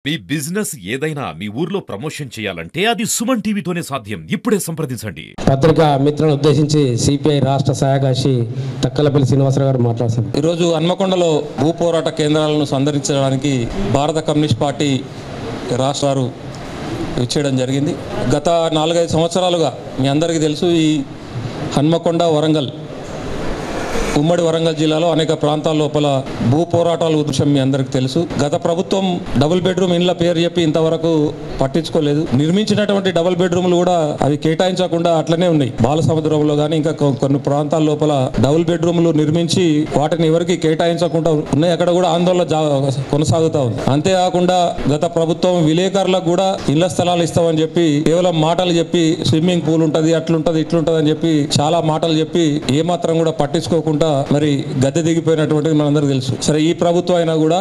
మీ business ఏదైనా మీ ఊర్లో promotion చేయాలంటే అది సుమన్ టీవీతోనే సాధ్యం. ఇప్పుడే సంప్రదించండి. పత్రికా మిత్రులను ఉద్దేశించి సిపిఐ రాష్ట్ర సహాయకాశి తక్కలపల్లి శ్రీనివాసరావు గారు మాట్లాడుతారు. ఈరోజు హన్మకొండలో భూ పోరాట కేంద్రాలను సందర్శించడానికి భారత కమ్యూనిస్ట్ పార్టీ రాష్ట్రాలు ఇచ్చేయడం జరిగింది. గత 4-5 సంవత్సరాలుగా మీ అందరికీ తెలుసు, ఈ హన్మకొండ, వరంగల్, ఉమ్మడి వరంగల్ జిల్లాలో అనేక ప్రాంతాల లోపల భూ పోరాటాలు దృశ్యం మీ అందరికీ తెలుసు. గత ప్రభుత్వం డబుల్ బెడ్రూమ్ ఇండ్ల పేరు చెప్పి ఇంతవరకు పట్టించుకోలేదు. నిర్మించినటువంటి డబుల్ బెడ్రూమ్లు కూడా అవి కేటాయించకుండా అట్లనే ఉన్నాయి. బాలసముద్రంలో కానీ ఇంకా కొన్ని ప్రాంతాల లోపల డబుల్ బెడ్రూమ్లు నిర్మించి వాటిని ఎవరికి కేటాయించకుండా ఉన్నాయి. అక్కడ కూడా ఆందోళన కొనసాగుతూ ఉంది. అంతేకాకుండా గత ప్రభుత్వం విలేకరులకు కూడా ఇళ్ల స్థలాలు ఇస్తామని చెప్పి కేవలం మాటలు చెప్పి స్విమ్మింగ్ పూల్ ఉంటుంది, అట్లుంటది, ఇట్లుంటది అని చెప్పి చాలా మాటలు చెప్పి ఏమాత్రం కూడా పట్టించుకోకుండా మరి గద్దె దిగిపోయినటువంటిది మనందరికీ తెలుసు. సరే, ఈ ప్రభుత్వం అయినా కూడా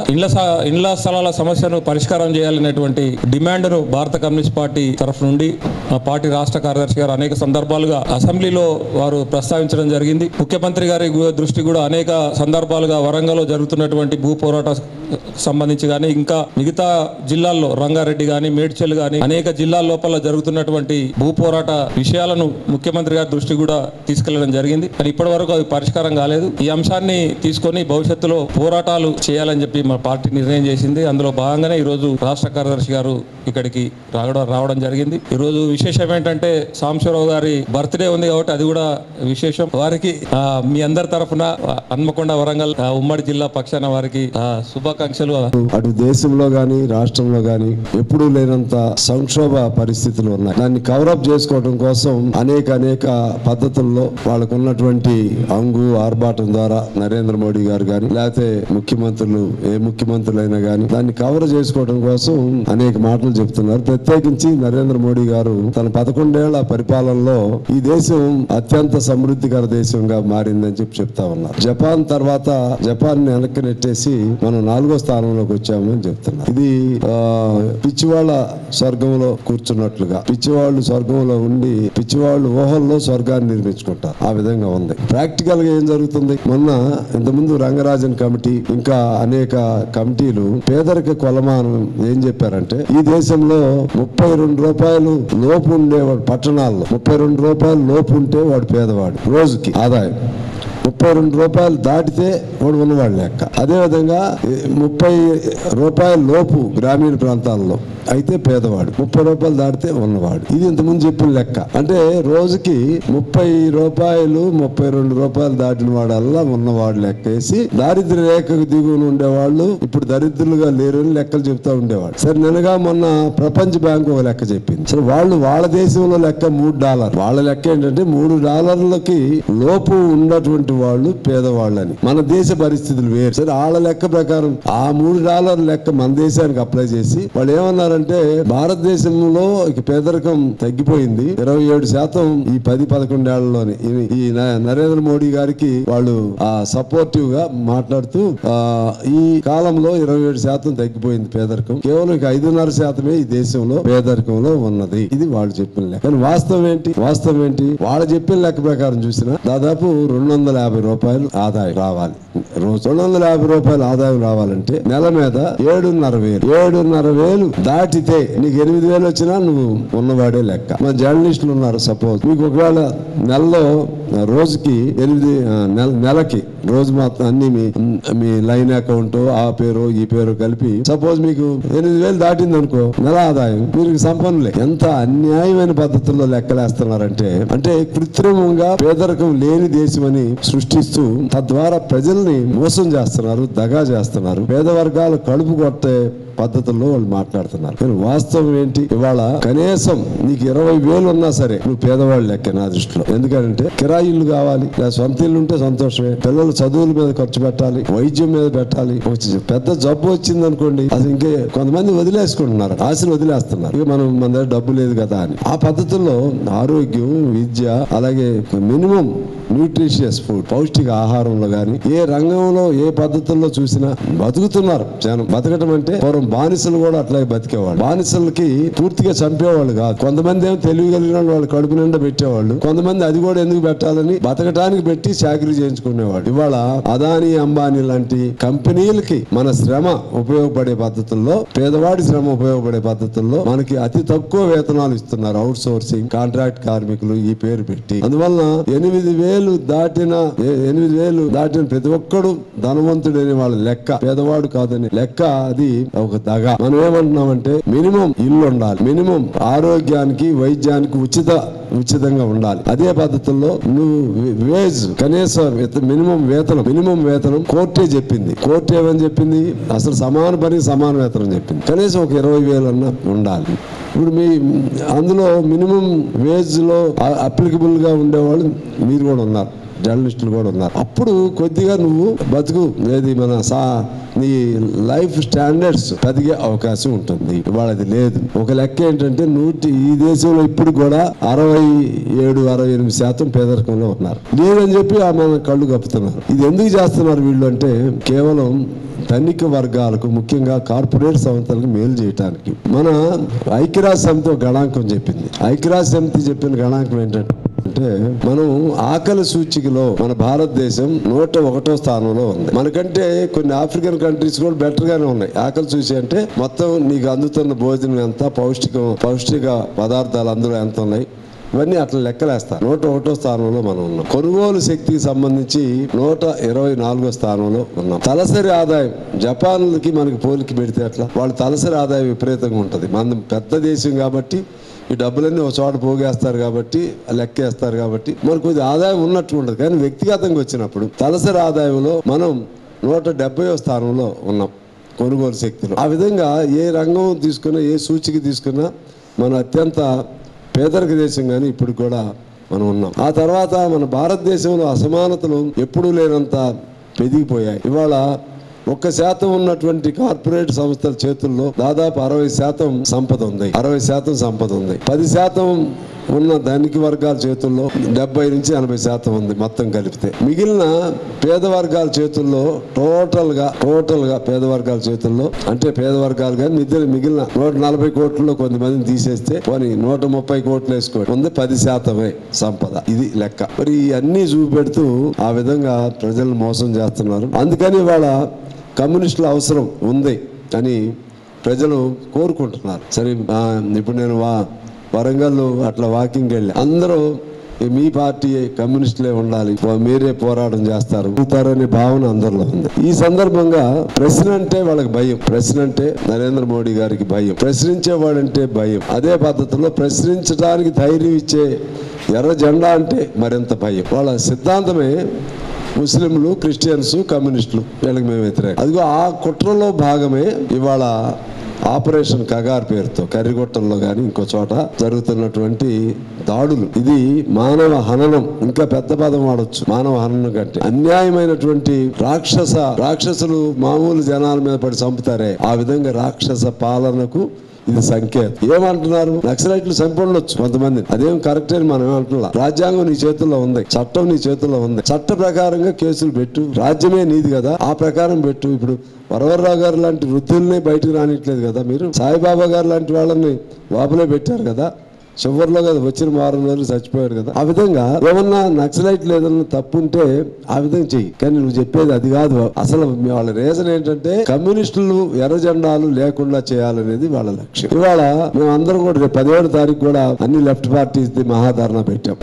ఇళ్ల స్థలాల సమస్యను పరిష్కారం చేయాలనేటువంటి డిమాండ్ను భారత కమ్యూనిస్ట్ పార్టీ తరఫు నుండి మా పార్టీ రాష్ట్ర కార్యదర్శి గారు అనేక సందర్భాలుగా అసెంబ్లీలో వారు ప్రస్తావించడం జరిగింది. ముఖ్యమంత్రి గారి దృష్టి కూడా అనేక సందర్భాలుగా వరంగల్లో జరుగుతున్నటువంటి భూ పోరాట సంబంధించి కానీ ఇంకా మిగతా జిల్లాల్లో రంగారెడ్డి కానీ మేడ్చల్ కానీ అనేక జిల్లాల లోపల జరుగుతున్నటువంటి భూ పోరాట విషయాలను ముఖ్యమంత్రి గారి దృష్టి కూడా తీసుకెళ్లడం జరిగింది. కానీ ఇప్పటి వరకు అది పరిష్కారం కాలేదు. ఈ అంశాన్ని తీసుకొని భవిష్యత్తులో పోరాటాలు చేయాలని చెప్పి మా పార్టీ నిర్ణయం చేసింది. అందులో భాగంగానే ఈరోజు రాష్ట్ర కార్యదర్శి గారు ఇక్కడికి రావడం జరిగింది. ఈరోజు విశేషం ఏంటంటే సాంబశివరావు గారి బర్త్డే ఉంది కాబట్టి అది కూడా విశేషం. వారికి మీ అందరి తరఫున హన్మకొండ, వరంగల్ ఉమ్మడి జిల్లా పక్షాన వారికి శుభాకాంక్షలు. అటు దేశంలో గాని రాష్ట్రంలో గాని ఎప్పుడూ లేనంత సంక్షోభ పరిస్థితులు ఉన్నాయి. దాన్ని కవరప్ చేసుకోవడం కోసం అనేక పద్ధతుల్లో వాళ్ళకు ఉన్నటువంటి ఆర్భాటం ద్వారా నరేంద్ర మోడీ గారు గాని లేకపోతే ముఖ్యమంత్రులు ఏ ముఖ్యమంత్రులైనా గాని దాన్ని కవర్ చేసుకోవడం కోసం అనేక మాటలు చెప్తున్నారు. ప్రత్యేకించి నరేంద్ర మోడీ గారు తన 11 ఏళ్ల పరిపాలనలో ఈ దేశం అత్యంత సమృద్ధికర దేశంగా మారిందని చెప్తా ఉన్నారు. జపాన్ తర్వాత జపాన్ వెనక్కి నెట్టేసి మనం 4వ స్థానంలోకి వచ్చామని చెప్తున్నారు. ఇది పిచ్చివాళ్ళ స్వర్గంలో కూర్చున్నట్లుగా, పిచ్చివాళ్ళు స్వర్గంలో ఉండి పిచ్చివాళ్ళు ఊహల్లో స్వర్గాన్ని నిర్మించుకుంటారు. ఆ విధంగా ఉంది. ప్రాక్టికల్ గా ఏం జరుగుతుంది? మొన్న ఇంతకుముందు రంగరాజన్ కమిటీ ఇంకా అనేక కమిటీలు పేదరిక కొలమానం ఏం చెప్పారంటే ఈ దేశంలో 32 రూపాయలు లోపు ఉండేవాడు, పట్టణాల్లో 32 రూపాయలు లోపు ఉంటే వాడు పేదవాడు. రోజుకి ఆదాయం 32 రూపాయలు దాటితే వాడు ఉన్నవాడు లెక్క. అదేవిధంగా 30 రూపాయల లోపు గ్రామీణ ప్రాంతాల్లో అయితే పేదవాడు, 30 రూపాయలు దాటితే ఉన్నవాడు. ఇది ఇంతకుముందు చెప్పిన లెక్క. అంటే రోజుకి 30 రూపాయలు 32 రూపాయలు దాటిన వాడల్లా ఉన్నవాడు లెక్క వేసి దారిద్ర్య రేఖకు దిగువన ఉండేవాళ్ళు ఇప్పుడు దరిద్రులుగా లేరు అని లెక్కలు చెప్తా ఉండేవాడు. సరే, నిన్నగా మొన్న ప్రపంచ బ్యాంకు ఒక లెక్క చెప్పింది. సరే, వాళ్ళ దేశంలో లెక్క $3. వాళ్ళ లెక్క ఏంటంటే $3 లోపు ఉన్నటువంటి వాళ్ళు పేదవాళ్ళని. మన దేశ పరిస్థితులు వేరు. సరే, వాళ్ళ లెక్క ప్రకారం ఆ $3 లెక్క మన దేశానికి అప్లై చేసి వాళ్ళు ఏమన్నారంటే భారతదేశంలో పేదరికం తగ్గిపోయింది 27% ఈ 10-11 ఏళ్లలోనే. ఈ నరేంద్ర మోడీ గారికి వాళ్ళు సపోర్టివ్ గా మాట్లాడుతూ ఈ కాలంలో 27% తగ్గిపోయింది పేదరికం, కేవలం 5.5% ఈ దేశంలో పేదరికంలో ఉన్నది. ఇది వాళ్ళు చెప్పిన లెక్క. కానీ వాస్తవం ఏంటి? వాళ్ళు చెప్పిన లెక్క ప్రకారం చూసినా దాదాపు 250 రూపాయలు ఆదాయం రావాలి. రోజు 250 రూపాయలు ఆదాయం రావాలంటే నెల మీద 7,500 దాటితే నీకు 8,000 వచ్చినా నువ్వు ఉన్నవాడే లెక్క. మన జర్నలిస్టులు ఉన్నారు. సపోజ్ మీకు ఒకవేళ నెలలో రోజుకి నెలకి రోజు మాత్రం అన్ని మీ లైన్ అకౌంట్ ఆ పేరు ఈ పేరు కలిపి సపోజ్ మీకు 8,000 దాటింది అనుకో నెల ఆదాయం, మీరు సంపన్నులే. ఎంత అన్యాయమైన పద్ధతుల్లో లెక్కలేస్తున్నారంటే కృత్రిమంగా పేదరికం లేని దేశం అని సృష్టిస్తూ తద్వారా ప్రజల్ని మోసం చేస్తున్నారు, దగా చేస్తున్నారు. పేద వర్గాలు కడుపు కొట్టే పద్ధతుల్లో వాళ్ళు మాట్లాడుతున్నారు. కానీ వాస్తవం ఏంటి? ఇవాళ కనీసం నీకు 20,000 ఉన్నా సరే నువ్వు పేదవాళ్ళు లెక్క నా దృష్టిలో. ఎందుకంటే కిరాయి ఇల్లు కావాలి, సొంత ఇల్లు ఉంటే సంతోషమే. పిల్లలు చదువుల మీద ఖర్చు పెట్టాలి, వైద్యం మీద పెట్టాలి. పెద్ద జబ్బు వచ్చింది అనుకోండి, అసలు ఇంకే కొంతమంది వదిలేసుకుంటున్నారు, ఆశలు వదిలేస్తున్నారు. ఇక మన దగ్గర డబ్బు లేదు కదా అని. ఆ పద్ధతుల్లో ఆరోగ్యం, విద్య, అలాగే మినిమం న్యూట్రిషియస్ ఫుడ్, పౌష్టిక ఆహారంలో గాని ఏ రంగంలో ఏ పద్ధతుల్లో చూసినా బతుకుతున్నారు జనం. బతకటం అంటే పూర్వం బానిసలు కూడా అట్లాగే బతికేవాళ్ళు. బానిసలకి పూర్తిగా చంపేవాళ్ళు కాదు. కొంతమంది ఏమో తెలియగలిగిన వాళ్ళు కడుపు నిండా పెట్టేవాళ్ళు, కొంతమంది అది కూడా ఎందుకు పెట్టాలని బతకటానికి పెట్టి చాకరీ చేయించుకునేవాళ్ళు. ఇవాళ అదానీ అంబానీ లాంటి కంపెనీలకి మన శ్రమ ఉపయోగపడే పద్ధతుల్లో, పేదవాడి శ్రమ ఉపయోగపడే పద్ధతుల్లో మనకి అతి తక్కువ వేతనాలు ఇస్తున్నారు. అవుట్ సోర్సింగ్, కాంట్రాక్ట్ కార్మికులు ఈ పేరు పెట్టి. అందువలన 8,000 దాటిన ప్రతి ఒక్కడు ధనవంతుడని వాళ్ళ లెక్క, పేదవాడు కాదని లెక్క. అది ఒక దగ. మనం ఏమంటున్నామంటే మినిమం ఇల్లు ఉండాలి, మినిమం ఆరోగ్యానికి వైద్యానికి ఉచితంగా ఉండాలి. అదే పద్ధతుల్లో నువ్వు వేజ్ కనీసం మినిమం వేతనం కోర్టే చెప్పింది. కోర్టు ఏమని చెప్పింది? అసలు సమాన పనికి సమాన వేతనం చెప్పింది. కనీసం ఒక 20,000 అన్నా ఉండాలి. ఇప్పుడు అందులో మినిమం వేజ్ లో అప్లికబుల్ గా ఉండేవాళ్ళు మీరు కూడా ఉన్నారు, జర్నలిస్టులు కూడా ఉన్నారు. అప్పుడు కొద్దిగా నువ్వు బతుకు ఏది నీ లైఫ్ స్టాండర్డ్స్ పెరిగే అవకాశం ఉంటుంది. ఇవాళ అది లేదు. ఒక లెక్క ఏంటంటే ఈ దేశంలో ఇప్పుడు కూడా 67-68% పేదరికంలో ఉన్నారు. లేదని చెప్పి మన కళ్ళు కప్పుతున్నారు. ఇది ఎందుకు చేస్తున్నారు వీళ్ళు అంటే కేవలం ధనిక వర్గాలకు, ముఖ్యంగా కార్పొరేట్ సంస్థలకు మేలు చేయడానికి. మన ఐక్యరాజ్య సమితి ఒక గణాంకం చెప్పింది. ఐక్యరాజ్య సమితి చెప్పిన గణాంకం ఏంటంటే మనం ఆకలి సూచికలో మన భారతదేశం 101వ స్థానంలో ఉంది. మనకంటే కొన్ని ఆఫ్రికన్ కంట్రీస్ కూడా బెటర్ గానే ఉన్నాయి. ఆకలి సూచి అంటే మొత్తం నీకు అందుతున్న భోజనం ఎంత, పౌష్టిక పదార్థాలు అందులో ఎంత ఉన్నాయి, ఇవన్నీ అట్లా లెక్కలేస్తారు. 101వ స్థానంలో మనం ఉన్నాం. కొనుగోలు శక్తికి సంబంధించి 124వ స్థానంలో ఉన్నాం. తలసరి ఆదాయం జపాన్లకి మనకి పోలికి పెడితే అట్లా వాళ్ళ తలసరి ఆదాయం విపరీతంగా ఉంటుంది. మనం పెద్ద దేశం కాబట్టి ఈ డబ్బులన్నీ ఒక చోట పోగేస్తారు కాబట్టి, లెక్కేస్తారు కాబట్టి మనకు కొద్ది ఆదాయం ఉన్నట్టు ఉండదు. కానీ వ్యక్తిగతంగా వచ్చినప్పుడు తలసరి ఆదాయంలో మనం 170వ స్థానంలో ఉన్నాం కొనుగోలు శక్తిలో. ఆ విధంగా ఏ రంగం తీసుకున్నా, ఏ సూచిక తీసుకున్నా మన అత్యంత పేదరిక దేశం కానీ ఇప్పుడు కూడా మనం ఉన్నాం. ఆ తర్వాత మన భారతదేశంలో అసమానతలు ఎప్పుడూ లేనంత పెరిగిపోయాయి. ఇవాళ 1% ఉన్నటువంటి కార్పొరేట్ సంస్థల చేతుల్లో దాదాపు 60% సంపద ఉంది. 60% సంపద ఉంది. 10% ఉన్న ధనిక వర్గాల చేతుల్లో 70 నుంచి 80% ఉంది మొత్తం కలిపితే. మిగిలిన పేద వర్గాల చేతుల్లో టోటల్ గా పేద వర్గాల చేతుల్లో అంటే పేద వర్గాలు కానీ మిగిలిన 140 కోట్లలో కొంతమందిని తీసేస్తే పోనీ 130 కోట్లు వేసుకోండి, ఉంది 10% సంపద. ఇది లెక్క. మరి అన్ని చూపెడుతూ ఆ విధంగా ప్రజలను మోసం చేస్తున్నారు. అందుకని వాళ్ళ కమ్యూనిస్టుల అవసరం ఉంది అని ప్రజలు కోరుకుంటున్నారు. సరే, ఇప్పుడు నేను వరంగల్ అట్లా వాకింగ్ వెళ్ళి అందరూ మీ పార్టీ కమ్యూనిస్టులే ఉండాలి, మీరే పోరాటం చేస్తారు అనే భావన అందరిలో ఉంది. ఈ సందర్భంగా ప్రశ్న అంటే వాళ్ళకి భయం. ప్రశ్న అంటే నరేంద్ర మోడీ గారికి భయం, ప్రశ్నించేవాడంటే భయం. అదే పద్ధతిలో ప్రశ్నించడానికి ధైర్యం ఇచ్చే ఎర్ర జెండా అంటే మరింత భయం. వాళ్ళ సిద్ధాంతమే ముస్లింలు, క్రిస్టియన్స్, కమ్యూనిస్టులు, వీళ్ళకి మేము వ్యతిరేకం. అదిగో ఆ కుట్రలో భాగమే ఇవాళ ఆపరేషన్ కగార్ పేరుతో కర్రిగొట్టంలో కానీ ఇంకో చోట జరుగుతున్నటువంటి దాడులు. ఇది మానవ హననం. ఇంకా పెద్ద పదం వాడొచ్చు మానవ హననం కంటే. అన్యాయమైనటువంటి రాక్షసులు మామూలు జనాల మీద పడి చంపుతారే, ఆ విధంగా రాక్షస పాలనకు ఇది సంకేతం. ఏమంటున్నారు? నక్సలైట్లు చంపొండొచ్చు కొంతమంది, అదేం కరెక్ట్ అని మనం ఏమంటున్నా. రాజ్యాంగం నీ చేతుల్లో ఉంది, చట్టం నీ చేతుల్లో ఉంది. చట్ట ప్రకారంగా కేసులు పెట్టు, రాజ్యమే నీది కదా, ఆ ప్రకారం పెట్టు. ఇప్పుడు వరవర్రావు గారు లాంటి వృద్ధుల్ని బయటకు రానిట్లేదు కదా మీరు. సాయిబాబా గారు లాంటి వాళ్ళని లోపలే పెట్టారు కదా, చివరిలో కదా వచ్చిన 6 రోజులు చచ్చిపోయారు కదా. ఆ విధంగా ఏమన్నా నక్సలైట్లు ఏదన్నా తప్పు ఉంటే ఆ విధంగా చెయ్యి. కానీ నువ్వు చెప్పేది అది కాదు. అసలు వాళ్ళ రీజన్ ఏంటంటే కమ్యూనిస్టులు ఎర్ర జెండాలు లేకుండా చేయాలనేది వాళ్ళ లక్ష్యం. ఇవాళ మేము అందరం కూడా రేపు 17వ తారీఖు కూడా అన్ని లెఫ్ట్ పార్టీస్ మహాధరణ పెట్టాం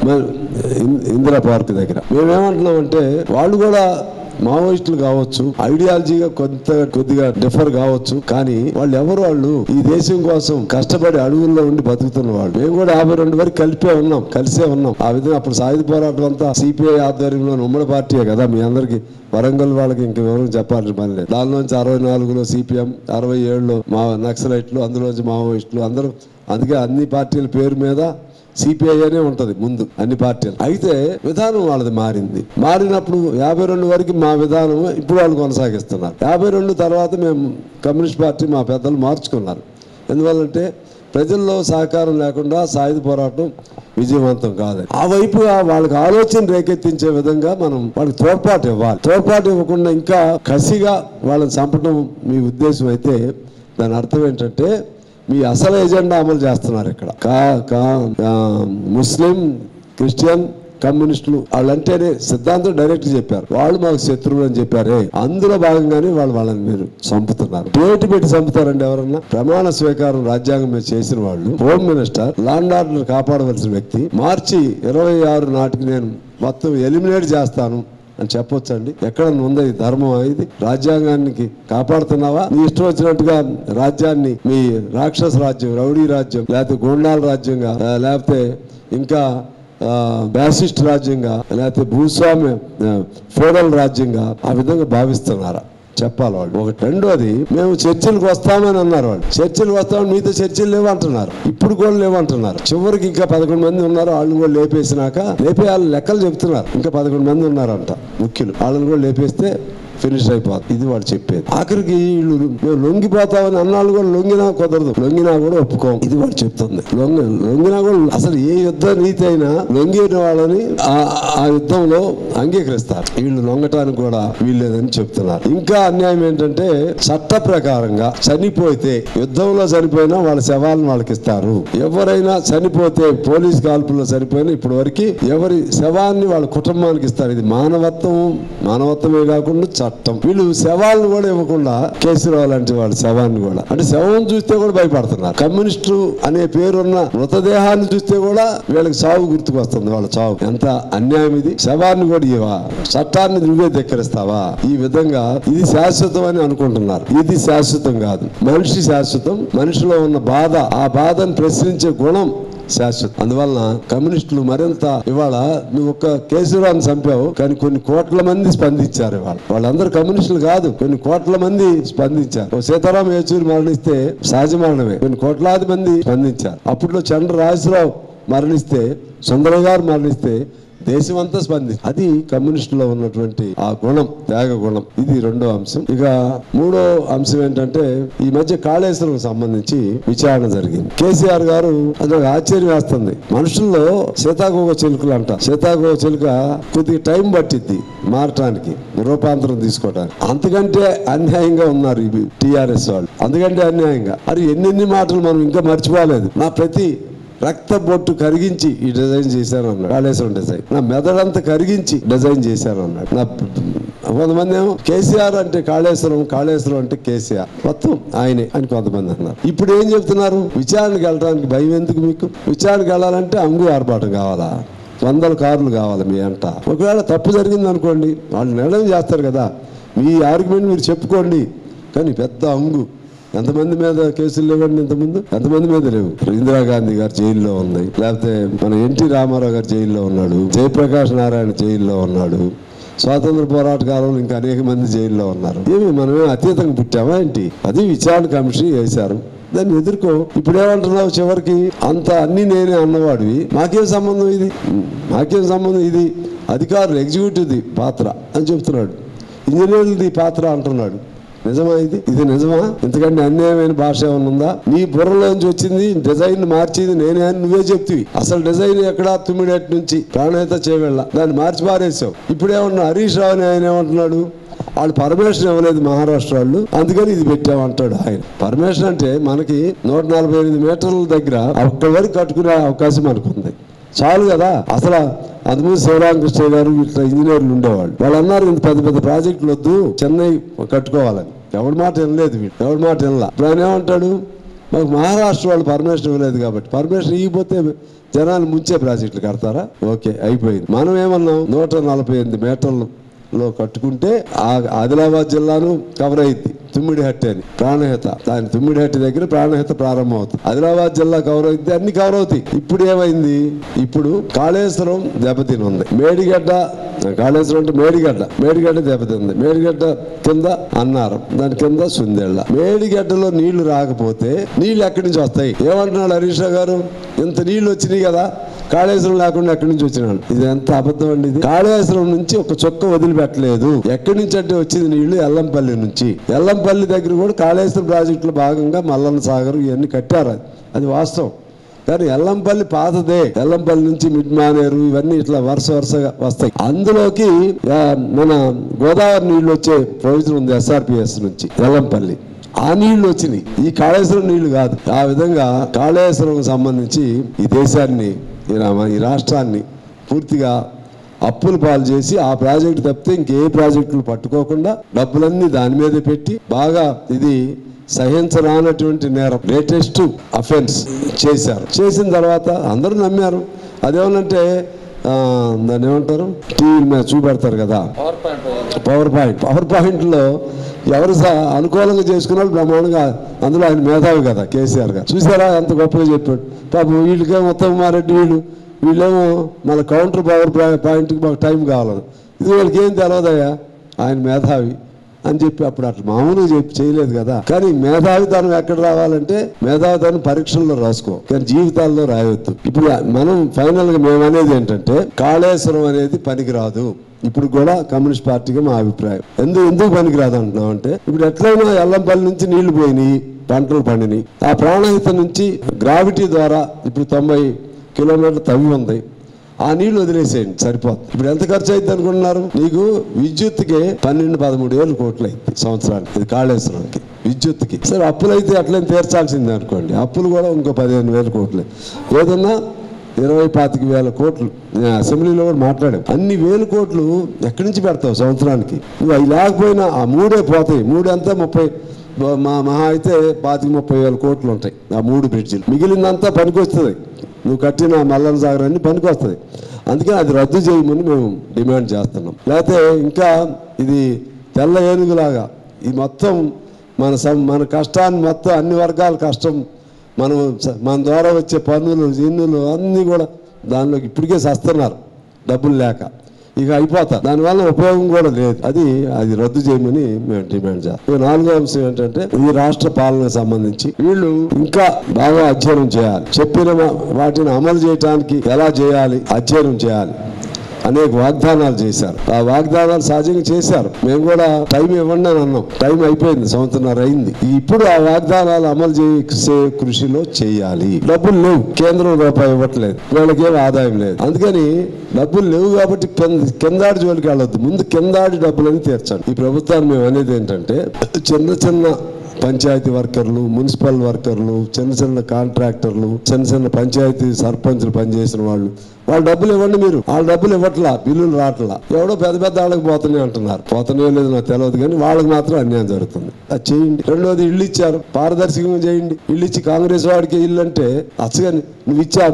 ఇందిరా పార్క్ దగ్గర. మేమేమంటున్నామంటే వాళ్ళు కూడా మావోయిస్టులు కావచ్చు, ఐడియాలజీగా కొద్దిగా డిఫర్ కావచ్చు, కానీ వాళ్ళు ఈ దేశం కోసం కష్టపడి అడవుల్లో ఉండి బతుకుతున్న వాళ్ళు. మేము కూడా 52 వరకు కలిసే ఉన్నాం. ఆ విధంగా అప్పుడు సాయుధ పోరాటం అంతా సిపిఐ ఆధ్వర్యంలో ఉమ్మడి పార్టీయే కదా. మీ అందరికి వరంగల్ వాళ్ళకి ఇంక వివరం చెప్పాల్సిన పని లేదు. దానిలోంచి 64లో సిపిఎం, 67లో నక్సలైట్లు, అందులోంచి మావోయిస్టులు అందరూ. అందుకే అన్ని పార్టీల పేరు మీద సిపిఐ అనే ఉంటది ముందు అన్ని పార్టీలు. అయితే విధానం వాళ్ళది మారినప్పుడు 52 వరకు మా విధానం ఇప్పుడు వాళ్ళు కొనసాగిస్తున్నారు. 52 తర్వాత మేము కమ్యూనిస్ట్ పార్టీ మా పెద్దలు మార్చుకున్నారు. ఎందువల్లంటే ప్రజల్లో సహకారం లేకుండా సాయుధ పోరాటం విజయవంతం కాదని. ఆ వైపుగా వాళ్ళకి ఆలోచన రేకెత్తించే విధంగా మనం వాళ్ళకి తోడ్పాటు ఇవ్వాలి. తోడ్పాటు ఇవ్వకుండా ఇంకా కసిగా వాళ్ళని చంపడం మీ ఉద్దేశం అయితే దాని అర్థం ఏంటంటే మీ అసలు ఎజెండా అమలు చేస్తున్నారు ఇక్కడ. ముస్లిం, క్రిస్టియన్, కమ్యూనిస్టులు వాళ్ళంటేనే సిద్ధాంతం డైరెక్ట్ చెప్పారు, వాళ్ళు మాకు శత్రువులు అని చెప్పారే, అందులో భాగంగానే వాళ్ళని మీరు చంపుతున్నారు. డేట్ పెట్టి చంపుతారండి ఎవరన్నా? ప్రమాణ స్వీకారం రాజ్యాంగం మీద చేసిన వాళ్ళు, హోమ్ మినిస్టర్, లాండ్ ఆర్డర్ కాపాడవలసిన వ్యక్తి, మార్చి 26 నాటికి నేను మొత్తం ఎలిమినేట్ చేస్తాను అని చెప్పొచ్చండి? ఎక్కడ ఉందా ఈ ధర్మం? ఇది రాజ్యాంగానికి కాపాడుతున్నావా? నీ ఇష్టం వచ్చినట్టుగా రాజ్యాన్ని మీ రాక్షస రాజ్యం, రౌడీ రాజ్యం, లేకపోతే గోండాల రాజ్యంగా, లేకపోతే ఇంకా బ్యాసిస్ట్ రాజ్యంగా, లేకపోతే భూస్వామ్య ఫెడరల్ రాజ్యంగా ఆ విధంగా భావిస్తున్నారా? చెప్పాలి వాళ్ళు. ఒకటి. రెండోది, మేము చర్చిలకు వస్తామని అన్నారు వాళ్ళు. చర్చిలకు వస్తామని మీతో చర్చిలు లేవు అంటున్నారు, ఇప్పుడు కూడా లేవు అంటున్నారు. చివరికి ఇంకా 11 మంది ఉన్నారు, వాళ్ళని కూడా లేపేసినాక వాళ్ళు లెక్కలు చెప్తున్నారు, ఇంకా 11 మంది ఉన్నారంట ముఖ్యులు, వాళ్ళని కూడా లేపేస్తే ఫినిష్ అయిపోతుంది. ఇది వాడు చెప్పేది. ఆఖరికి వీళ్ళు మేము లొంగిపోతామని అన్నాళ్ళు కూడా లొంగినా కుదరదు, లొంగినా కూడా ఒప్పుకోం, ఇది వాడు చెప్తుంది. లొంగినా కూడా అసలు ఏ యుద్ధ నీతి అయినా లొంగిన వాళ్ళని ఆ యుద్ధంలో అంగీకరిస్తారు, వీళ్ళు లొంగటానికి కూడా వీల్లేదని చెప్తున్నారు. ఇంకా అన్యాయం ఏంటంటే చట్ట ప్రకారంగా చనిపోతే, యుద్ధంలో చనిపోయినా వాళ్ళ శవాలను వాళ్ళకి ఇస్తారు. ఎవరైనా చనిపోతే, పోలీస్ కాల్పుల్లో చనిపోయినా ఇప్పటి వరకు ఎవరి శవాన్ని వాళ్ళ కుటుంబానికి ఇస్తారు. ఇది మానవత్వమే కాకుండా చట్టం. వీళ్ళు శవాలను కూడా ఇవ్వకుండా కేసీరావు లాంటి వాళ్ళ శవాన్ని కూడా, అంటే శవం చూస్తే కూడా భయపడుతున్నారు. కమ్యూనిస్టు అనే పేరున్న మృతదేహాన్ని చూస్తే కూడా వీళ్ళకి చావు గుర్తుకు వస్తుంది, వాళ్ళ చావు. ఎంత అన్యాయం ఇది! శవాన్ని కూడా ఇవా, చట్టాన్ని నువ్వే ధిక్కరిస్తావా? ఈ విధంగా ఇది శాశ్వతం అని అనుకుంటున్నారు. ఇది శాశ్వతం కాదు. మనిషి శాశ్వతం, మనిషిలో ఉన్న బాధ, ఆ బాధను ప్రశ్నించే గుణం శాశ్వతం. అందువలన కమ్యూనిస్టులు మరింత ఇవాళ నువ్వు ఒక్క కేసీరావుని చంపావు, కానీ కొన్ని కోట్ల మంది స్పందించారు. వాళ్ళందరూ కమ్యూనిస్టులు కాదు, కొన్ని కోట్ల మంది స్పందించారు. సీతారాం యేచూరి మరణిస్తే సహజ మరణమే, కొన్ని కోట్లాది మంది స్పందించారు. అప్పట్లో చంద్రరాజరావు మరణిస్తే, సుందరయ్య గారు మరణిస్తే దేశమంతా స్పందించి, అది కమ్యూనిస్టులో ఉన్నటువంటి ఆ గుణం, త్యాగ గుణం. ఇది రెండో అంశం. ఇక మూడో అంశం ఏంటంటే, ఈ మధ్య కాళేశ్వరం సంబంధించి విచారణ జరిగింది. కేసీఆర్ గారు, అది ఆశ్చర్యం వేస్తుంది, మనుషుల్లో సీతాకోక చిలుకలు అంట. సీతాకోక చిలుక కొద్దిగా టైం పట్టిద్ది మారటానికి, రూపాంతరం తీసుకోవడానికి. అంతకంటే అన్యాయంగా ఉన్నారు ఇవి టీఆర్ఎస్ వాళ్ళు, అంతకంటే అన్యాయంగా. అది ఎన్ని మాటలు మనం ఇంకా మర్చిపోలేదు. నా ప్రతి రక్త బొట్టు కరిగించి ఈ డిజైన్ చేశాను అన్నాడు, కాళేశ్వరం డిజైన్. నా మెదడంతా కరిగించి డిజైన్ చేశాను అన్నాడు. నా కొంతమంది ఏమో కేసీఆర్ అంటే కాళేశ్వరం, కాళేశ్వరం అంటే కేసీఆర్, మొత్తం ఆయనే అని కొంతమంది అన్నారు. ఇప్పుడు ఏం చెప్తున్నారు? విచారణకు వెళ్ళడానికి భయం ఎందుకు మీకు? విచారణకు వెళ్ళాలంటే అంగు ఆర్భాటం కావాలా? 100 కార్లు కావాలి మీ అంట. ఒకవేళ తప్పు జరిగింది అనుకోండి, వాళ్ళు నిర్ణయం చేస్తారు కదా, మీ ఆర్గ్యుమెంట్ మీరు చెప్పుకోండి. కానీ పెద్ద అంగు, ఎంతమంది మీద కేసులు లేవండి? ఇంతకుముందు ఎంతమంది మీద లేవు? ఇందిరాగాంధీ గారు జైల్లో ఉంది, లేకపోతే మన ఎన్టీ రామారావు గారు జైల్లో ఉన్నాడు, జయప్రకాష్ నారాయణ జైల్లో ఉన్నాడు, స్వాతంత్ర పోరాట కాలంలో ఇంకా అనేక మంది జైల్లో ఉన్నారు. ఏమి మనమే అతీతంగా పుట్టామా ఏంటి? అది విచారణ కమిషన్ వేశారు, దాన్ని ఎదుర్కో. ఇప్పుడు ఏమంటున్నావు చివరికి? అంత అన్ని నేనే అన్నవాడివి, మాకేం సంబంధం ఇది? మాకేం సంబంధం ఇది? అధికారులు, ఎగ్జిక్యూటివ్ది పాత్ర అని చెప్తున్నాడు, ఇంజనీర్లది పాత్ర అంటున్నాడు. నిజమా ఇది? ఇది నిజమా? ఇంతకంటే అన్యాయమైన భాష ఏమన్నా ఉందా? నీ బుర్రలోంచి వచ్చింది, డిజైన్ మార్చింది నేనే అని నువ్వే చెప్తివి. అసలు డిజైన్ ఎక్కడ? తుమ్మిడేటి నుంచి ప్రాణహిత చేవెళ్ళ, దాన్ని మార్చి పారేసావు. ఇప్పుడేమన్నా హరీష్ రావు అని ఆయన ఏమంటున్నాడు? వాళ్ళు పర్మిషన్ ఇవ్వలేదు మహారాష్ట్ర వాళ్ళు, అందుకని ఇది పెట్టామంటాడు ఆయన. పర్మిషన్ అంటే మనకి 148 మీటర్ల దగ్గర అక్కడి వరకు కట్టుకునే అవకాశం మనకు ఉంది, చాలు కదా. అసలు అందుముందు శివరామకృష్ణ గారు ఇట్లా ఇంజనీర్లు ఉండేవాళ్ళు, వాళ్ళు అన్నారు ఇంత పెద్ద పెద్ద ప్రాజెక్టులు వద్దు, చెన్నై కట్టుకోవాలని. ఎవరి మాట వినలేదు వీళ్ళు, ఎవరి మాట వినలా. ఇప్పుడు ఆయన ఏమంటాడు? మాకు మహారాష్ట్ర వాళ్ళు పర్మిషన్ ఇవ్వలేదు కాబట్టి, పర్మిషన్ ఇవ్వకపోతే జనాలు ముంచే ప్రాజెక్టులు కడతారా? ఓకే, అయిపోయింది. మనం ఏమన్నాం? 148 మీటర్లలో కట్టుకుంటే ఆదిలాబాద్ జిల్లాను కవర్ అయింది. తుమ్మిడిహట్టి అని ప్రాణహిత, దాని తుమ్మిడిహట్టి దగ్గర ప్రాణహిత ప్రారంభం అవుతుంది. ఆదిలాబాద్ జిల్లా కవర్ అవుతుంది, అన్ని కవర్ అవుతాయి. ఇప్పుడు ఏమైంది? ఇప్పుడు కాళేశ్వరం దెబ్బతిని ఉంది. మేడిగడ్డ, కాళేశ్వరం అంటే మేడిగడ్డ దెబ్బతింది. మేడిగడ్డ కింద అన్నారం, దాని కింద సుందేళ్ల. మేడిగడ్డలో నీళ్లు రాకపోతే నీళ్లు ఎక్కడి నుంచి వస్తాయి? ఏమంటున్నాడు హరీష్ రావు గారు? ఇంత నీళ్లు వచ్చినాయి కదా, కాళేశ్వరం లేకుండా ఎక్కడి నుంచి వచ్చినాడు? ఇది ఎంత అబద్ధం అండి ఇది. కాళేశ్వరం నుంచి ఒక చుక్క వదిలిపెట్టలేదు. ఎక్కడి నుంచి అంటే వచ్చింది నీళ్లు? ఎల్లంపల్లి నుంచి. ఎల్లంపల్లి దగ్గర కూడా కాళేశ్వరం ప్రాజెక్టులో భాగంగా మల్లన్న సాగర్ ఇవన్నీ కట్టారు, అది వాస్తవం. కానీ ఎల్లంపల్లి పాతదే. ఎల్లంపల్లి నుంచి మిడ్మానేరు ఇవన్నీ ఇట్లా వరుసగా వస్తాయి. అందులోకి మన గోదావరి నీళ్లు వచ్చే ప్రయోజనం ఉంది ఎస్ఆర్పిఎస్ నుంచి ఎల్లంపల్లి. ఆ నీళ్లు వచ్చినాయి, ఈ కాళేశ్వరం నీళ్లు కాదు. ఆ విధంగా కాళేశ్వరం సంబంధించి ఈ దేశాన్ని ఈ రాష్ట్రాన్ని పూర్తిగా అప్పులు పాలు చేసి ఆ ప్రాజెక్టు తప్పితే ఇంకే ప్రాజెక్టులు పట్టుకోకుండా డబ్బులన్నీ దాని మీద పెట్టి బాగా ఇది సహించరానటువంటి నేరం, గ్రేటెస్ట్ అఫెన్స్ చేశారు. చేసిన తర్వాత అందరూ నమ్మారు. అదేమనంటే దాన్ని ఏమంటారు, టీవీ మీద చూపెడతారు కదా, పవర్ పాయింట్లో ఎవరు అనుకూలంగా చేసుకున్నాడు బ్రహ్మాండంగా. అందులో ఆయన మేధావి కదా కేసీఆర్ గారు, చూసారా ఎంత గొప్పగా చెప్పాడు. పాపం వీళ్ళకేమో ఉత్తమమారెడ్డి వీళ్ళేమో మన కౌంటర్ పవర్ పాయింట్కి మాకు టైం కావాలని, ఇది వీళ్ళకి ఏం తెలియదయ్యా ఆయన మేధావి అని చెప్పి అప్పుడు అట్లా మామూలుగా చేయలేదు కదా. కానీ మేధావితనం ఎక్కడ రావాలంటే మేధావితనం పరీక్షల్లో రాసుకో, కానీ జీవితాల్లో రాయవద్దు. ఇప్పుడు మనం ఫైనల్గా మేము అనేది ఏంటంటే కాళేశ్వరం అనేది పనికిరాదు. ఇప్పుడు కూడా కమ్యూనిస్ట్ పార్టీగా మా అభిప్రాయం. ఎందుకు పనికిరాదు అంటున్నాం అంటే, ఇప్పుడు ఎట్లయినా ఎల్లంపల్లి నుంచి నీళ్లు పోయినాయి, పంటలు పండినాయి. ఆ ప్రాణహిత నుంచి గ్రావిటీ ద్వారా ఇప్పుడు 90 కిలోమీటర్ల తవ్వి ఉంది, ఆ నీళ్లు వదిలేసేయండి సరిపోతుంది. ఇప్పుడు ఎంత ఖర్చు అవుతుంది అనుకుంటున్నారు? నీకు విద్యుత్కి 12-13 కోట్లు అవుతుంది సంవత్సరానికి, ఇది కాళేశ్వరానికి విద్యుత్కి. సరే అప్పులు అయితే అట్లనే తీర్చాల్సిందే అనుకోండి, అప్పులు కూడా ఇంకో 15,000 కోట్లు. ఏదన్నా 20-25 కోట్లు. అసెంబ్లీలో కూడా మాట్లాడాం. అన్ని 1000 కోట్లు ఎక్కడి నుంచి పెడతావు సంవత్సరానికి? నువ్వు అవి లేకపోయినా ఆ 3 పోతాయి. 3 అంతా 30, మహా అయితే 25-30 కోట్లు ఉంటాయి ఆ 3 బ్రిడ్జిలు. మిగిలిందంతా పనికొస్తుంది, నువ్వు కట్టిన మల్లన్న సాగర్ అన్ని పనికి వస్తుంది. అందుకని అది రద్దు చేయమని మేము డిమాండ్ చేస్తున్నాం. లేకపోతే ఇంకా ఇది తెల్ల ఏనుగులాగా ఈ మొత్తం మన కష్టాన్ని మొత్తం అన్ని వర్గాల కష్టం, మన ద్వారా వచ్చే పన్నులు జిన్నులు అన్నీ కూడా దానిలోకి ఇప్పటికే సస్తున్నారు డబ్బులు లేక. ఇక అయిపోతా, దానివల్ల ఉపయోగం కూడా లేదు. అది రద్దు చేయమని మేము డిమాండ్ చేస్తాం. 4వ అంశం ఏంటంటే ఈ రాష్ట్ర పాలనకు సంబంధించి వీళ్ళు ఇంకా బాగా అధ్యయనం చేయాలి. చెప్పిన వాటిని అమలు చేయడానికి ఎలా చేయాలి అధ్యయనం చేయాలి. అనేక వాగ్దానాలు చేశారు, ఆ వాగ్దానాలు సహజంగా చేశారు. మేము కూడా టైం ఇవ్వండి అని అన్నాం, టైం అయిపోయింది, 1.5 సంవత్సరం అయింది. ఇప్పుడు ఆ వాగ్దానాలు అమలు చేసే కృషిలో చేయాలి. డబ్బులు లేవు, కేంద్రం రూపాయి ఇవ్వట్లేదు, వీళ్ళకేం ఆదాయం లేదు. అందుకని డబ్బులు లేవు కాబట్టి కిందాడి జోలికి వెళ్ళొద్దు, ముందు కిందాడి డబ్బులని తీర్చండి. ఈ ప్రభుత్వాన్ని మేము అనేది ఏంటంటే చిన్న పంచాయతీ వర్కర్లు, మున్సిపల్ వర్కర్లు, చిన్న కాంట్రాక్టర్లు, చిన్న పంచాయతీ సర్పంచ్లు పనిచేసిన వాళ్ళ డబ్బులు ఇవ్వండి. మీరు వాళ్ళ డబ్బులు ఇవ్వట్లా, బిల్లులు రావట్లా. ఎవడో పెద్ద వాళ్ళకి పోతనే అంటున్నారు, పోతనే లేదు నాకు తెలియదు, కానీ వాళ్ళకి మాత్రం అన్యాయం జరుగుతుంది. అది చేయండి. రెండోది ఇల్లు ఇచ్చారు, పారదర్శకంగా చేయండి. ఇల్లు ఇచ్చి కాంగ్రెస్ వాడికి ఇల్లు అంటే అచ్చగాని నువ్వు ఇచ్చా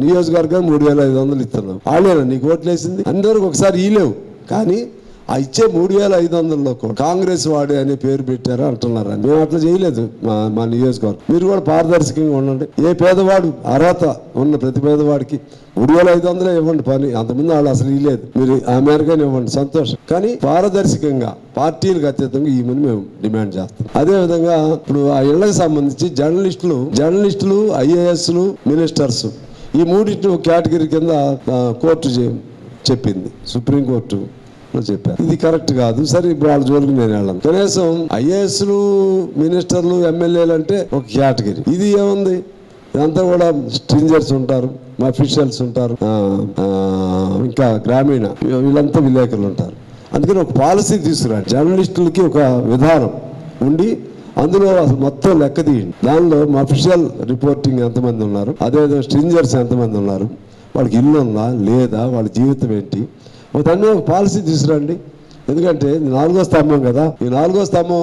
నియోజకవర్గం 3,500 ఇస్తున్నావు, వాళ్ళేనా నీకు ఓట్లు వేసింది? అందరికి ఒకసారి ఇలేవు, కానీ ఆ ఇచ్చే 3,500లో కూడా కాంగ్రెస్ వాడే అనే పేరు పెట్టారా అంటున్నారా? మేము అట్లా చేయలేదు మా నియోజకవర్గం. మీరు కూడా పారదర్శకంగా ఉండండి. ఏ పేదవాడు అర్హత ఉన్న ప్రతి పేదవాడికి 3,500 ఇవ్వండి పని. అంతకుముందు వాళ్ళు అసలు ఇవ్వలేదు, మీరు అమెరికాని ఇవ్వండి, సంతోషం. కానీ పారదర్శకంగా పార్టీలకు అతీతంగా ఇవ్వమని మేము డిమాండ్ చేస్తాం. అదేవిధంగా ఇప్పుడు ఆ ఇళ్లకు సంబంధించి జర్నలిస్టులు ఐఏఎస్లు మినిస్టర్స్ ఈ మూడింటిని ఒక కేటగిరీ కింద కోర్టు చెప్పింది, సుప్రీంకోర్టు చెప్పారు. ఇది కరెక్ట్ కాదు. సరే ఇప్పుడు వాళ్ళ జోలికి నేను వెళ్ళాను. కనీసం ఐఏఎస్లు మినిస్టర్లు ఎమ్మెల్యేలు అంటే ఒక కేటగిరీ. ఇది ఏముంది, ఇదంతా కూడా స్ట్రింజర్స్ ఉంటారు, అఫీషియల్స్ ఉంటారు, ఇంకా గ్రామీణ వీళ్ళంతా విలేకరులు ఉంటారు. అందుకని ఒక పాలసీ తీసుకురండి. జర్నలిస్టులకి ఒక విధానం ఉండి అందులో అసలు మొత్తం లెక్క తీయండి. దానిలో అఫీషియల్ రిపోర్టింగ్ ఎంతమంది ఉన్నారు, అదేవిధంగా స్ట్రింజర్స్ ఎంతమంది ఉన్నారు, వాళ్ళకి ఇల్లు ఉందా లేదా, వాళ్ళ జీవితం ఏంటి, దాన్ని ఒక పాలసీ తీసుకురండి. ఎందుకంటే 4వ స్తంభం కదా, ఈ 4వ స్తంభం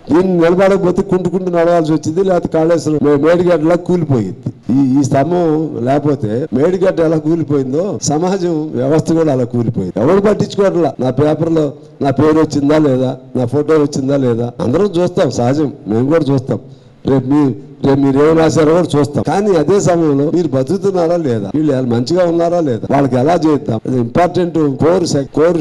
దీన్ని నిలబడకపోతే కుంటుకుంటూ నడవాల్సి వచ్చింది, లేకపోతే కాళేశ్వరం మేడిగడ్డలా కూలిపోయింది. ఈ స్తంభం లేకపోతే మేడిగడ్డ ఎలా కూలిపోయిందో సమాజం వ్యవస్థ కూడా అలా కూలిపోయింది. ఎవరు పట్టించుకోవట్లా, నా పేపర్లో నా పేరు వచ్చిందా లేదా, నా ఫోటో వచ్చిందా లేదా, అందరం చూస్తాం, సహజం, మేము కూడా చూస్తాం. రేపు మీరు ఏం రాశారో కూడా చూస్తాం. కానీ అదే సమయంలో మీరు బతుకుతున్నారా లేదా, వీళ్ళు మంచిగా ఉన్నారా లేదా, వాళ్ళకి ఎలా చేద్దాం, ఇంపార్టెంట్ కోర్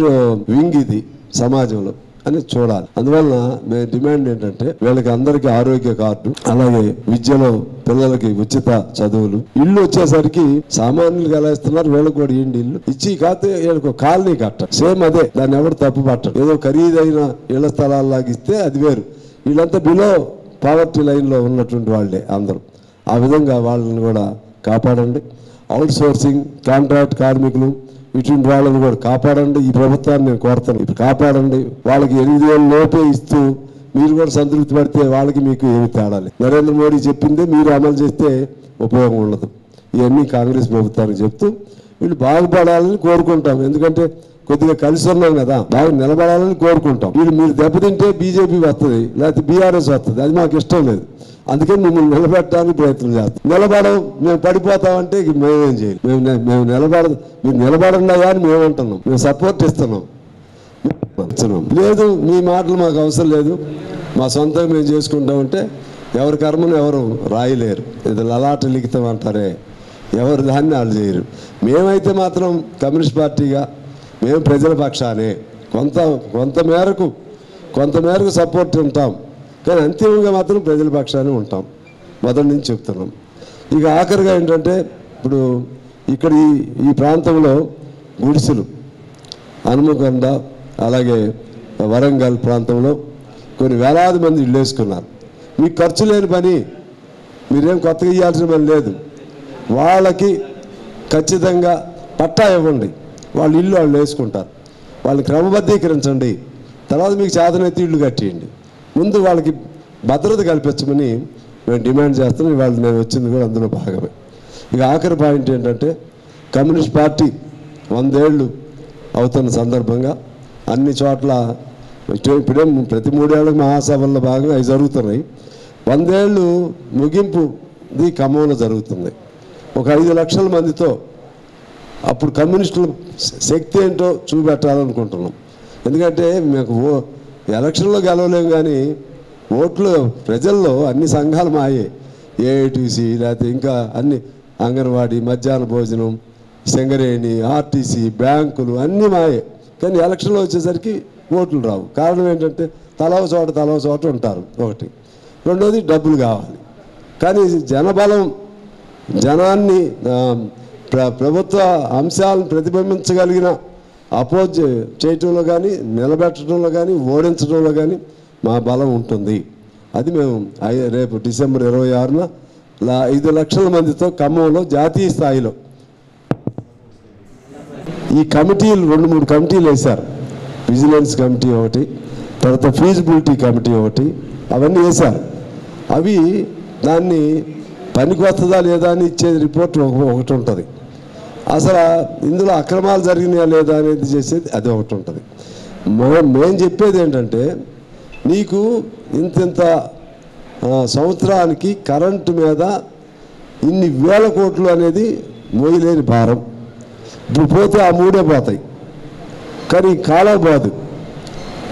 వింగ్ ఇది సమాజంలో అని చూడాలి. అందువలన మేము డిమాండ్ ఏంటంటే వీళ్ళకి అందరికీ ఆరోగ్య కార్డు, అలాగే విద్యలో పిల్లలకి ఉచిత చదువులు, ఇల్లు వచ్చేసరికి సామాన్యులకు ఎలా ఇస్తున్నారు వీళ్ళకి కూడా ఏంటి ఇల్లు ఇచ్చి, కాకపోతే వీళ్ళకి ఒక కాలనీ కట్టాలి, సేమ్ అదే, దాన్ని ఎవరు తప్పు పట్టరు. ఏదో ఖరీదైన ఇళ్ల స్థలాల్లాగా ఇస్తే అది వేరు. వీళ్ళంతా బిలో పావర్టీ లైన్లో ఉన్నటువంటి వాళ్ళే అందరూ. ఆ విధంగా వాళ్ళని కూడా కాపాడండి. అవుట్ సోర్సింగ్ కాంట్రాక్ట్ కార్మికులు ఇటువంటి వాళ్ళని కూడా కాపాడండి. ఈ ప్రభుత్వాన్ని నేను కోరుతాను, ఇప్పుడు కాపాడండి. వాళ్ళకి 8,000 లోపే ఇస్తూ మీరు కూడా సంతృప్తి పడితే వాళ్ళకి మీకు ఏమి తేడాలి. నరేంద్ర మోడీ చెప్పిందే మీరు అమలు చేస్తే ఉపయోగం ఉండదు. ఇవన్నీ కాంగ్రెస్ ప్రభుత్వానికి చెప్తూ వీళ్ళు బాగుపడాలని కోరుకుంటాం. ఎందుకంటే కొద్దిగా కలిసి ఉన్నాం కదా, బాగా నిలబడాలని కోరుకుంటాం. వీళ్ళు మీరు దెబ్బతింటే బీజేపీ వస్తుంది, లేకపోతే బీఆర్ఎస్ వస్తుంది. అది మాకు ఇష్టం లేదు. అందుకని మిమ్మల్ని నిలబెట్టడానికి ప్రయత్నం చేస్తాం. నిలబడం మేము పడిపోతామంటే మేమేం చేయాలి? మేము మీరు నిలబడండి అని మేము అంటున్నాం. మేము సపోర్ట్ ఇస్తున్నాం. లేదు మీ మాటలు మాకు అవసరం లేదు, మా సొంతంగా మేము చేసుకుంటామంటే ఎవరి కర్మను ఎవరు రాయలేరు. ఇది లలాట లిఖితం అంటారే, ఎవరు దాన్ని వాళ్ళు చేయరు. మేమైతే మాత్రం కమ్యూనిస్ట్ పార్టీగా మేము ప్రజల పక్షానే కొంతమేరకు సపోర్ట్ ఉంటాం, కానీ అంతిమంగా మాత్రం ప్రజల పక్షానే ఉంటాం. మొదటి నుంచి చెప్తున్నాం. ఇక ఆఖరిగా ఏంటంటే ఇప్పుడు ఇక్కడ ఈ ప్రాంతంలో గుడిసెలు హనుమకొండ అలాగే వరంగల్ ప్రాంతంలో కొన్ని వేలాది మంది ఇళ్ళు వేసుకున్నారు. మీకు ఖర్చు లేని పని, మీరేం కొత్తగా ఇవ్వాల్సిన పని లేదు. వాళ్ళకి ఖచ్చితంగా పట్టా ఇవ్వండి, వాళ్ళ ఇల్లు వాళ్ళు వేసుకుంటారు. వాళ్ళని క్రమబద్ధీకరించండి, తర్వాత మీకు చేతనైతే ఇళ్ళు కట్టేయండి. ముందు వాళ్ళకి భద్రత కల్పించమని మేము డిమాండ్ చేస్తున్నాం. ఇవాళ నేను వచ్చింది కూడా అందులో భాగమే. ఇక ఆఖరి పాయింట్ ఏంటంటే కమ్యూనిస్ట్ పార్టీ 100 ఏళ్ళు అవుతున్న సందర్భంగా అన్ని చోట్ల ఇప్పుడే ప్రతి 3 ఏళ్ళకి మహాసభల్లో భాగంగా అవి జరుగుతున్నాయి. 100 ఏళ్ళు ముగింపుది ఖమ్మంలో జరుగుతుంది. ఒక 5 లక్షల మందితో అప్పుడు కమ్యూనిస్టుల శక్తి ఏంటో చూపెట్టాలనుకుంటున్నాం. ఎందుకంటే మీకు ఎలక్షన్లో గెలవలేము, కానీ ఓట్లు ప్రజల్లో అన్ని సంఘాలు మాయే. ఏఐటీసీ లేకపోతే ఇంకా అన్ని అంగన్వాడీ, మధ్యాహ్న భోజనం, సింగరేణి, ఆర్టీసీ, బ్యాంకులు అన్నీ మాయే. కానీ ఎలక్షన్లో వచ్చేసరికి ఓట్లు రావు. కారణం ఏంటంటే తలవ చోట ఉంటారు. ఒకటి. రెండోది డబ్బులు కావాలి. కానీ జనబలం జనాన్ని ప్రభుత్వ అంశాలను ప్రతిబింబించగలిగిన అపోజ్ చేయటంలో కానీ నిలబెట్టడంలో కానీ ఓడించడంలో కానీ మా బలం ఉంటుంది. అది మేము రేపు డిసెంబర్ 26న 5 లక్షల మందితో ఖమ్మంలో జాతీయ స్థాయిలో ఈ కమిటీలు 2-3 కమిటీలు వేశారు. విజిలెన్స్ కమిటీ ఒకటి, తర్వాత ఫీజిబిలిటీ కమిటీ ఒకటి, అవన్నీ వేశారు. అవి దాన్ని పనికి వస్తుందా లేదా అని ఇచ్చేది రిపోర్ట్ ఒకటి ఉంటుంది. అసలు ఇందులో అక్రమాలు జరిగినాయా లేదా అనేది చేసేది అది ఒకటి ఉంటుంది. మేము చెప్పేది ఏంటంటే నీకు ఇంత సంవత్సరానికి కరెంటు మీద ఇన్ని వేల కోట్లు అనేది మోయలేని భారం. ఇప్పుడు పోతే ఆ 3 పోతాయి, కానీ కాలం పోదు,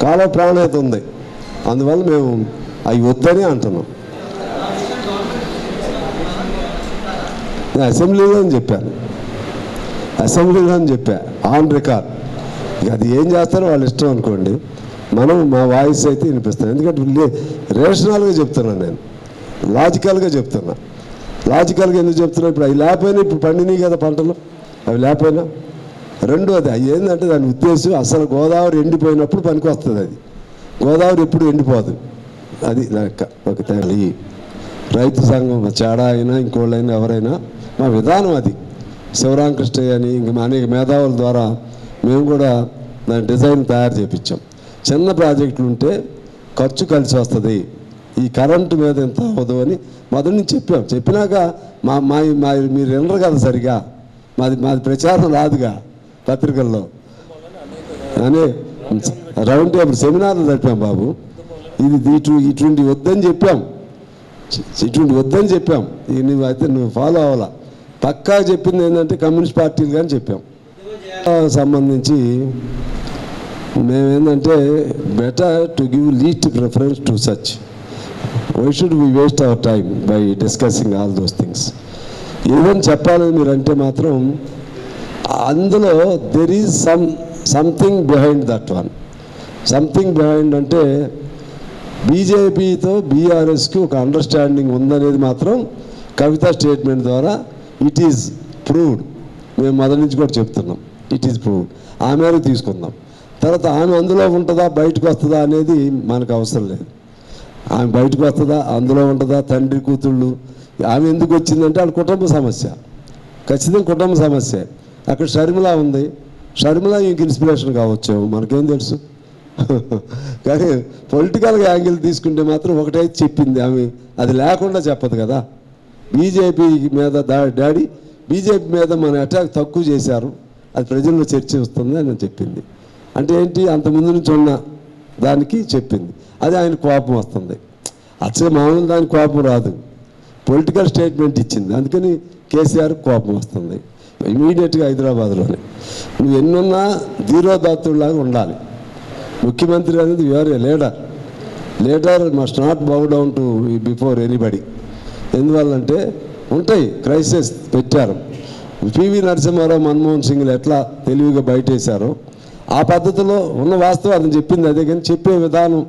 కాలం ప్రాణాయత ఉంది. అందువల్ల మేము అవి వద్దని అంటున్నాం. నేను అసెంబ్లీలో చెప్పా ఆన్ రికార్డ్. ఇక అది ఏం చేస్తారో వాళ్ళు ఇష్టం అనుకోండి. మా వాయిస్ అయితే వినిపిస్తాను. ఎందుకంటే రేషనల్గా చెప్తున్నాను, నేను లాజికల్గా చెప్తున్నా. లాజికల్గా ఎందుకు చెప్తున్నా? ఇప్పుడు అవి లేకపోయినా ఇప్పుడు పండినాయి కదా పంటలు, అవి లేకపోయినా. రెండోది అవి ఏంటంటే దాని ఉద్దేశం అసలు గోదావరి ఎండిపోయినప్పుడు పనికి వస్తుంది. అది గోదావరి ఎప్పుడు ఎండిపోదు. అది ఒక తల్లి రైతు సంఘం చాడా అయినా ఇంకోళ్ళైనా ఎవరైనా మా విధానం అది. శివరామకృష్ణయ్య అని ఇంకా అనేక మేధావుల ద్వారా మేము కూడా దాని డిజైన్ తయారు చేయించాం. చిన్న ప్రాజెక్టులు ఉంటే ఖర్చు కలిసి వస్తుంది, ఈ కరెంటు మీద ఎంత అవ్వదు అని మొదటి నుంచి చెప్పినాక మీరు వినరు కదా సరిగా, మాది ప్రచారం రాదుగా పత్రికల్లో అనే రౌండ్ టేబుల్ సెమినార్లు జరిపాం బాబు. ఇటువంటి వద్దని చెప్పాం. నువ్వు ఫాలో అవ్వాలా. పక్కా చెప్పింది ఏంటంటే కమ్యూనిస్ట్ పార్టీలు కానీ చెప్పాం. సంబంధించి మేమేంటంటే better to give least preference to such. Why should we waste our time by discussing all those things. ఏదని చెప్పాలని మీరంటే మాత్రం అందులో there is something behind that one. Something behind అంటే బీజేపీతో బీఆర్ఎస్కి ఒక అండర్స్టాండింగ్ ఉందనేది మాత్రం కవిత స్టేట్మెంట్ ద్వారా ఇట్ ఈజ్ ప్రూవ్డ్. మేము మొదటి నుంచి కూడా చెప్తున్నాం, ఇట్ ఈజ్ ప్రూవ్డ్. ఆమె తీసుకుందాం. తర్వాత ఆమె అందులో ఉంటుందా బయటకు వస్తుందా అనేది మనకు అవసరం లేదు. ఆమె బయటకు వస్తుందా, అందులో ఉంటుందా, తండ్రి కూతుళ్ళు. ఆమె ఎందుకు వచ్చిందంటే వాళ్ళ కుటుంబ సమస్య, ఖచ్చితంగా కుటుంబ సమస్య. అక్కడ షర్మిల ఉంది, షర్మిల ఇంక ఇన్స్పిరేషన్ కావచ్చు, మనకేం తెలుసు. కానీ పొలిటికల్గా యాంగిల్ తీసుకుంటే మాత్రం ఒకటే చెప్పింది ఆమె, అది లేకుండా చెప్పదు కదా. బీజేపీ మీద డాడీ బీజేపీ మీద మన అటాక్ తక్కువ చేశారు, అది ప్రజల్లో చర్చ వస్తుంది అని చెప్పింది. అంటే ఏంటి, అంతకుముందు నుంచి ఉన్న దానికి చెప్పింది. అది ఆయన కోపం వస్తుంది. అసలు మామూలు దానికి కోపం రాదు, పొలిటికల్ స్టేట్మెంట్ ఇచ్చింది, అందుకని కేసీఆర్ కోపం వస్తుంది. ఇమీడియట్గా హైదరాబాద్లోనే నువ్వు ఎన్నున్నా ధీరోదాత్తుడిలాగా ఉండాలి. ముఖ్యమంత్రి అనేది వేరే leader must not bow down to before anybody. ఎందువల్లంటే ఉంటాయి క్రైసిస్ పెట్టారు. పివి నరసింహారావు, మన్మోహన్ సింగ్లు ఎట్లా తెలివిగా బయటేశారో ఆ పద్ధతిలో ఉన్న వాస్తవం అతను చెప్పింది అదే, కానీ చెప్పే విధానం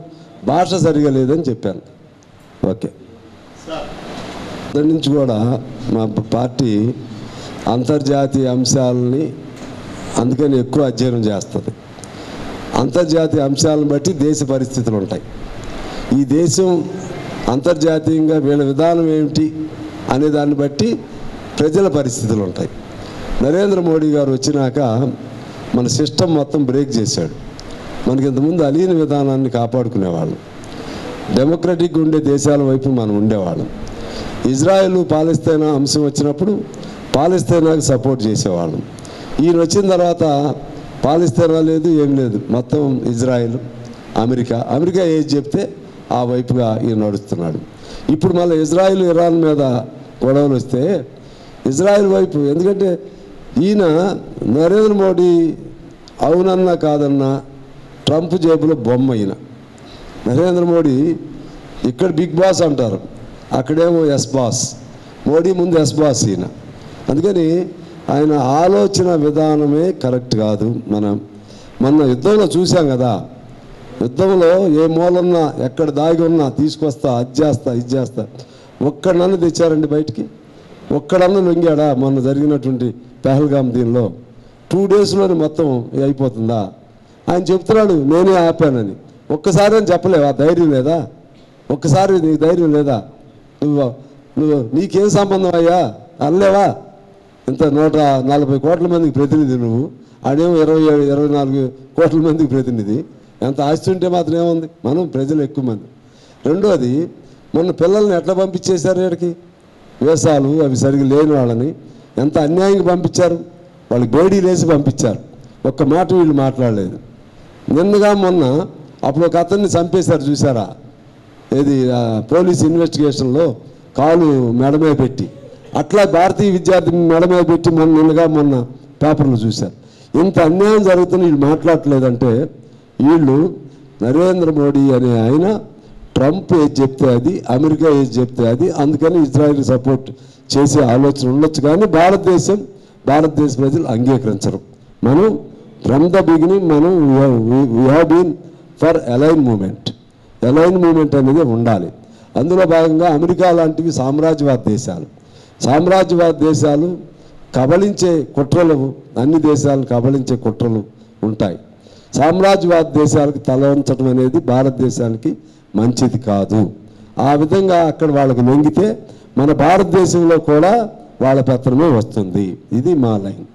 భాష సరిగా లేదని చెప్పాను. ఓకే, దాని నుంచి కూడా మా పార్టీ అంతర్జాతీయ అంశాలని అందుకని ఎక్కువ అధ్యయనం చేస్తుంది. అంతర్జాతీయ అంశాలను బట్టి దేశ పరిస్థితులు ఉంటాయి. ఈ దేశం అంతర్జాతీయంగా వీళ్ళ విధానం ఏమిటి అనే దాన్ని బట్టి ప్రజల పరిస్థితులు ఉంటాయి. నరేంద్ర మోడీ గారు వచ్చినాక మన సిస్టమ్ మొత్తం బ్రేక్ చేశాడు. మనకి ఇంతకుముందు అలీన విధానాన్ని కాపాడుకునేవాళ్ళం, డెమోక్రటిక్గా ఉండే దేశాల వైపు మనం ఉండేవాళ్ళం. ఇజ్రాయెల్ పాలస్తీనా అంశం వచ్చినప్పుడు పాలస్తీనాకు సపోర్ట్ చేసేవాళ్ళం. ఈయన వచ్చిన తర్వాత పాలస్తీనా లేదు, ఏం లేదు, మొత్తం ఇజ్రాయెల్, అమెరికా ఏది చెప్తే ఆ వైపుగా ఈయన నడుస్తున్నాడు. ఇప్పుడు మళ్ళీ ఇజ్రాయెల్ ఇరాన్ మీద గొడవలు వస్తే ఇజ్రాయెల్ వైపు, ఎందుకంటే ఈయన నరేంద్ర మోడీ అవునన్నా కాదన్నా ట్రంప్ జేబులో బొమ్మ. ఈయన నరేంద్ర మోడీ ఇక్కడ బిగ్ బాస్ అంటారు, అక్కడేమో ఎస్ బాస్. మోడీ ముందు ఎస్ బాస్ ఈయన. అందుకని ఆయన ఆలోచన విధానమే కరెక్ట్ కాదు. మన యుద్ధంలో చూసాం కదా, యుద్ధంలో ఏ మూలన్నా ఎక్కడ దాగి ఉన్నా తీసుకొస్తా, అది చేస్తా, ఇది చేస్తా. ఒక్కడన్నా తెచ్చారండి బయటికి? ఒక్కడన్నా లొంగాడా? మొన్న జరిగినటువంటి పెహల్గాం దీనిలో 2 డేస్లోనే మొత్తం అయిపోతుందా? ఆయన చెప్తున్నాడు నేనే ఆపానని. ఒక్కసారి అని చెప్పలేవా? ధైర్యం లేదా? ఒక్కసారి నీకు ధైర్యం లేదా? నువ్వు నీకేం సంబంధం అయ్యా అనలేవా? ఇంత 140 కోట్ల మందికి ప్రతినిధి నువ్వు, ఆడేమో 27-24 కోట్ల మందికి ప్రతినిధి. ఎంత ఆస్తి ఉంటే మాత్రం ఏముంది? మనం ప్రజలు ఎక్కువ మంది. రెండోది, మొన్న పిల్లల్ని ఎట్లా పంపించేశారు ఇక్కడికి? వేసాలు అవి సరిగ్గా లేని వాళ్ళని ఎంత అన్యాయంగా పంపించారు. వాళ్ళకి బేడీలు వేసి పంపించారు. ఒక్క మాట వీళ్ళు మాట్లాడలేదు. నిన్నగా మొన్న అప్పుడు ఒక అతన్ని చంపేశారు చూసారా? ఏది పోలీస్ ఇన్వెస్టిగేషన్లో కాలు మెడమే పెట్టి, అట్లా భారతీయ విద్యార్థి మెడమే పెట్టి నిన్నగా మొన్న పేపర్లు చూశారు. ఇంత అన్యాయం జరుగుతున్న వీళ్ళు మాట్లాడలేదంటే, వీళ్ళు నరేంద్ర మోడీ అనే ఆయన ట్రంప్ ఏది చెప్తే అది, అమెరికా ఏది చెప్తే అది, అందుకని ఇజ్రాయెల్ సపోర్ట్ చేసే ఆలోచన ఉండొచ్చు. కానీ భారతదేశ ప్రజలు అంగీకరించరు. మనం from the beginning we have been for align movement అనేది ఉండాలి. అందులో భాగంగా అమెరికా లాంటివి సామ్రాజ్యవాద దేశాలు కబళించే కుట్రలు, అన్ని దేశాలను కబళించే కుట్రలు ఉంటాయి. సామ్రాజ్యవాద దేశాలకు తల వంచడం అనేది భారతదేశానికి మంచిది కాదు. ఆ విధంగా అక్కడ వాళ్ళకు లొంగితే మన భారతదేశంలో కూడా వాళ్ళ పెత్తనమే వస్తుంది. ఇది మా లైన్.